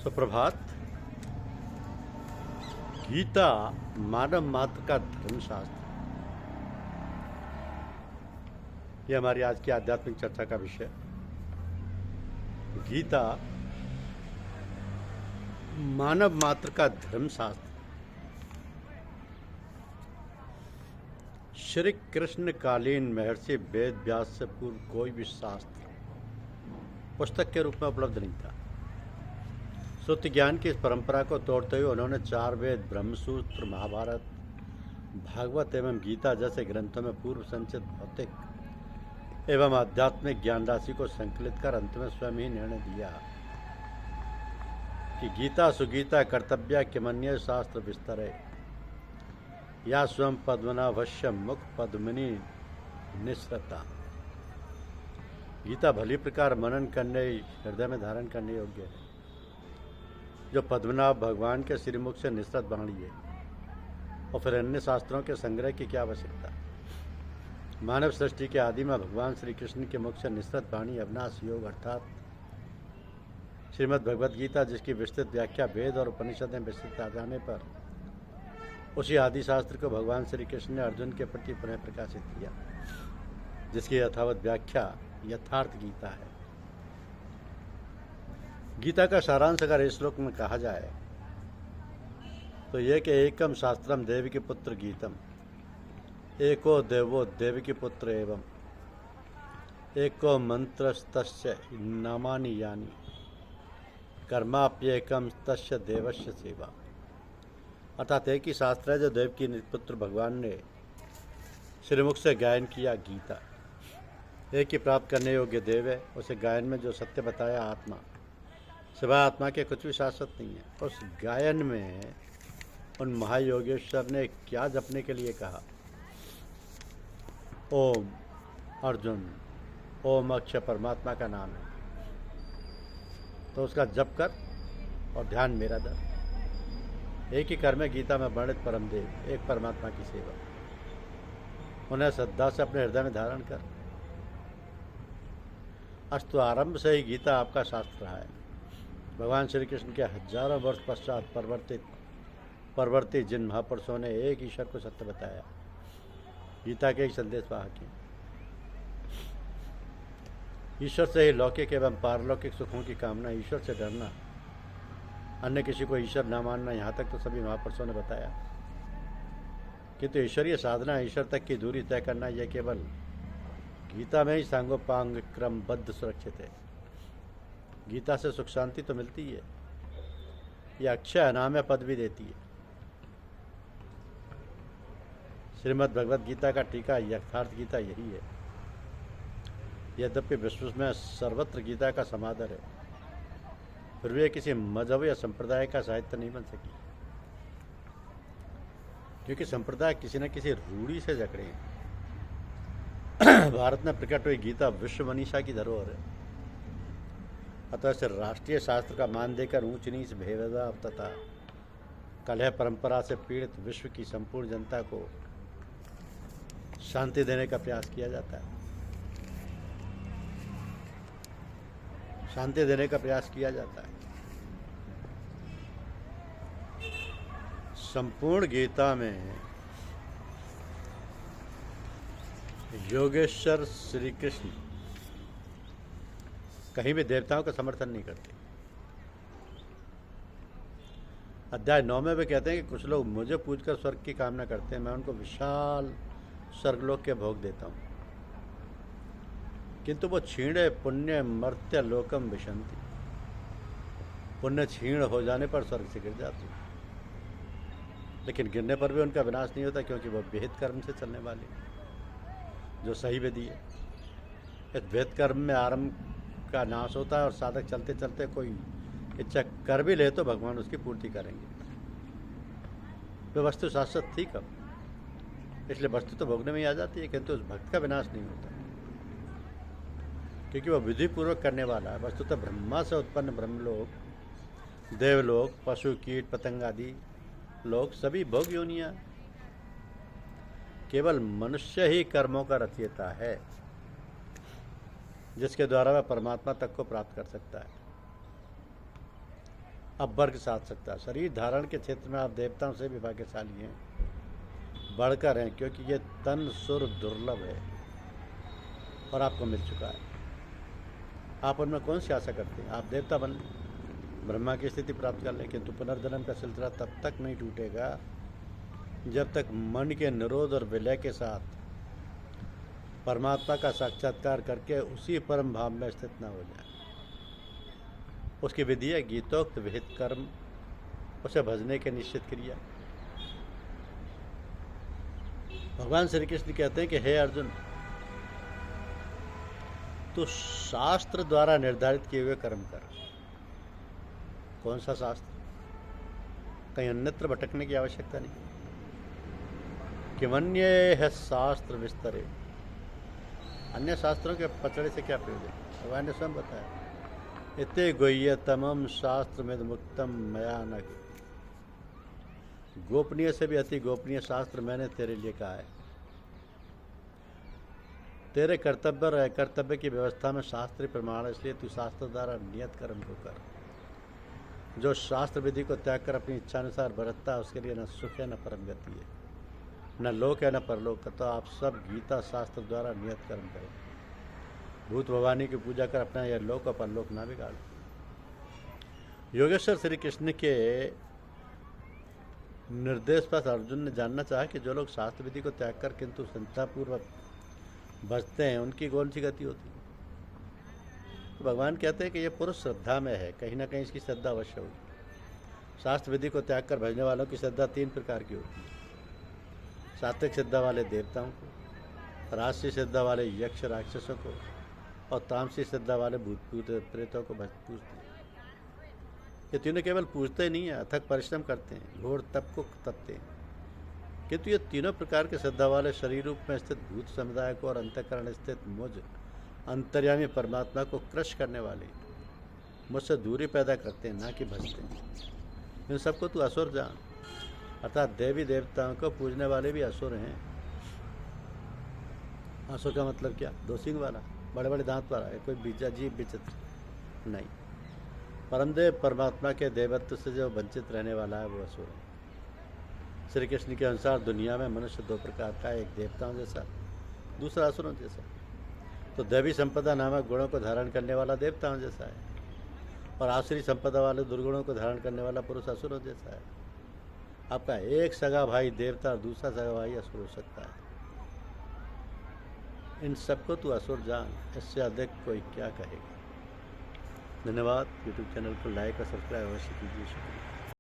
सुप्रभात। गीता मानव मात्र का धर्मशास्त्र, यह हमारी आज की आध्यात्मिक चर्चा का विषय। गीता मानव मात्र का धर्मशास्त्र। श्री कृष्ण कालीन महर्षि वेद व्यास से पूर्व कोई भी शास्त्र पुस्तक के रूप में उपलब्ध नहीं था। श्रुति ज्ञान की इस परंपरा को तोड़ते हुए उन्होंने चार वेद, ब्रह्मसूत्र, महाभारत, भागवत एवं गीता जैसे ग्रंथों में पूर्व संचित भौतिक एवं आध्यात्मिक ज्ञान राशि को संकलित कर अंत में स्वयं ही निर्णय दिया कि गीता सुगीता कर्तव्य किमन्य शास्त्र विस्तरे या स्वयं पद्मनाभस्य मुख पद्मिनी निःसृता। गीता भली प्रकार मनन करने, हृदय में धारण करने योग्य है, जो पद्मनाभ भगवान के श्रीमुख से निःसृत वाणी है, और फिर अन्य शास्त्रों के संग्रह की क्या आवश्यकता। मानव सृष्टि के आदि में भगवान श्री कृष्ण के मुख से निःसृत वाणी अविनाश योग अर्थात श्रीमद् भगवद गीता, जिसकी विस्तृत व्याख्या वेद और उपनिषद में विस्तृत आ जाने पर उसी आदि शास्त्र को भगवान श्री कृष्ण ने अर्जुन के प्रति पुनः प्रकाशित किया, जिसकी यथावत व्याख्या यथार्थ गीता है। गीता का सारांश अगर इस श्लोक में कहा जाए तो यह कि एकम शास्त्रम देवकी पुत्र गीतम, एको देवो देवकी पुत्र एवं एको मंत्रस्तस्य नामानि यानि कर्माप्येकम तस्य देवस्य सेवा। अर्थात एक ही शास्त्र है जो देव की पुत्र भगवान ने श्रीमुख से गायन किया। गीता एक ही प्राप्त करने योग्य देव है, उसे गायन में जो सत्य बताया आत्मा, सिवाय आत्मा के कुछ भी शाश्वत नहीं है। उस गायन में उन महायोगेश्वर ने क्या जपने के लिए कहा? ओम अर्जुन, ओम अक्षय परमात्मा का नाम है, तो उसका जप कर और ध्यान मेरा दर। एक ही कर्म है गीता में वर्णित परम देव, एक परमात्मा की सेवा। उन्हें श्रद्धा से अपने हृदय में धारण कर। अस्तु आरंभ से ही गीता आपका शास्त्र रहा है। भगवान श्री कृष्ण के हजारों वर्ष पश्चात परवर्ती जिन महापुरुषों ने एक ईश्वर को सत्य बताया, गीता के ही संदेश वाहक हैं। ईश्वर से ही लौकिक एवं पारलौकिक सुखों की कामना, ईश्वर से डरना, अन्य किसी को ईश्वर न मानना, यहाँ तक तो सभी महापुरुषों ने बताया। किंतु ईश्वरीय साधना, ईश्वर तक की दूरी तय करना, यह केवल गीता में ही सांगोपांग क्रमबद्ध सुरक्षित है। गीता से सुख शांति तो मिलती है, यह अक्षय अनामय पद भी देती है। श्रीमद् भगवद गीता का टीका यथार्थ गीता यही है। यद्यपि विश्व में सर्वत्र गीता का समादर है, फिर भी किसी मजहब या संप्रदाय का साहित्य नहीं बन सकी, क्योंकि संप्रदाय किसी न किसी रूढ़ी से जकड़े हैं। भारत में प्रकट हुई गीता विश्व मनीषा की धरोहर है। अतः इसे राष्ट्रीय शास्त्र का मान देकर ऊंच नीच, भेदभाव तथा कलह परंपरा से पीड़ित विश्व की संपूर्ण जनता को शांति देने का प्रयास किया जाता है, शांति देने का प्रयास किया जाता है। संपूर्ण गीता में योगेश्वर श्री कृष्ण कहीं भी देवताओं का समर्थन नहीं करते। अध्याय 9 में वे कहते हैं कि कुछ लोग मुझे पूजकर स्वर्ग की कामना करते हैं, मैं उनको विशाल स्वर्गलोक के भोग देता हूँ, किंतु वो क्षीणे पुण्य मर्त्य लोकम विशंति, पुण्य क्षीण हो जाने पर स्वर्ग से गिर जाते हैं। लेकिन गिरने पर भी उनका विनाश नहीं होता, क्योंकि वह विहित कर्म से चलने वाले जो सही विधि है। इस विहित कर्म में आरंभ का नाश होता है, और साधक चलते चलते कोई इच्छा कर भी ले तो भगवान उसकी पूर्ति करेंगे। वे वस्तु शाश्वत थी कब, इसलिए वस्तु तो भोगने में ही आ जाती है, किंतु उस भक्त का विनाश नहीं होता, क्योंकि वह विधि पूर्वक करने वाला है। वस्तु तो ब्रह्मा से उत्पन्न ब्रह्मलोक, देवलोक, पशु कीट पतंग आदि लोग सभी भोग योनियां, केवल मनुष्य ही कर्मों का रचयिता है, जिसके द्वारा वह परमात्मा तक को प्राप्त कर सकता है। अब वर्ग साध सकता है। शरीर धारण के क्षेत्र में आप देवताओं से भी भाग्यशाली हैं, बढ़कर हैं, क्योंकि ये तन सुर दुर्लभ है और आपको मिल चुका है। आप उनमें कौन सी आशा करते हैं? आप देवता बन ब्रह्मा की स्थिति प्राप्त कर लें, किंतु पुनर्जन्म का सिलसिला तब तक नहीं टूटेगा जब तक मन के निरोध और विलय के साथ परमात्मा का साक्षात्कार करके उसी परम भाव में स्थित न हो जाए। उसकी विधि है गीतोक्त विहित कर्म, उसे भजने के निश्चित क्रिया। भगवान श्री कृष्ण कहते हैं कि हे अर्जुन, तो शास्त्र द्वारा निर्धारित किए हुए कर्म कर। कौन सा शास्त्र? कहीं अन्यत्र भटकने की आवश्यकता नहीं। किमन्य है शास्त्र विस्तरे, अन्य शास्त्रों के पचड़े से क्या प्रयोजन? भगवान ने स्वयं बताया, इते गुह्यतमम शास्त्रमिद मुक्तम मया न। गोपनीय से भी अति गोपनीय शास्त्र मैंने तेरे लिए कहा है। तेरे कर्तव्य और अकर्तव्य की व्यवस्था में शास्त्रीय प्रमाण है, इसलिए तू शास्त्र द्वारा नियत कर्म को कर। जो शास्त्र विधि को त्याग कर अपनी इच्छानुसार बरतता है, उसके लिए न सुख है न परम गति है, न लोक है न परलोक। तो आप सब गीता शास्त्र द्वारा नियत कर्म करें। भूत भवानी की पूजा कर अपना यह लोक और परलोक ना बिगाड़ो। योगेश्वर श्री कृष्ण के निर्देश पर अर्जुन ने जानना चाहा कि जो लोग शास्त्र विधि को त्याग कर किंतु संतापूर्वक बचते हैं, उनकी कौन सी गति होती है? तो भगवान कहते हैं कि यह पुरुष श्रद्धा में है, कहीं ना कहीं इसकी श्रद्धा अवश्य होगी। शास्त्र विधि को त्याग कर भजने वालों की श्रद्धा 3 प्रकार की होती है। सात्विक श्रद्धा वाले देवताओं को, राजसी श्रद्धा वाले यक्ष राक्षसों को, और तामसी श्रद्धा वाले भूत प्रेतों को पूजते हैं। ये तीनों केवल पूजते ही नहीं है, अथक परिश्रम करते हैं, घोर तप को तपते हैं। किंतु ये तीनों प्रकार के श्रद्धा वाले शरीर रूप में स्थित भूत समुदाय को और अंतःकरण स्थित मुझ अंतर्यामी परमात्मा को क्रश करने वाले मुझसे दूरी पैदा करते हैं, ना कि भजते हैं। इन सबको तू असुर जान, अर्थात देवी देवताओं को पूजने वाले भी असुर हैं। असुर का मतलब क्या? 2 सींग वाला, बड़े बड़े दांत वाला है, कोई बीजा जीव विचित्र नहीं। परमदेव परमात्मा के देवत्व से जो वंचित रहने वाला है वो असुर है। श्री कृष्ण के अनुसार दुनिया में मनुष्य 2 प्रकार का, एक देवताओं जैसा, दूसरा असुरों जैसा। तो दैवी संपदा नामक गुणों को धारण करने वाला देवताओं जैसा है, और आसुरी संपदा वाले दुर्गुणों को धारण करने वाला पुरुष असुरों जैसा है। आपका एक सगा भाई देवता और दूसरा सगा भाई असुर हो सकता है। इन सबको तू असुर जान, इससे अधिक कोई क्या कहेगा। धन्यवाद। यूट्यूब चैनल को लाइक और सब्सक्राइब अवश्य कीजिए। शुक्रिया।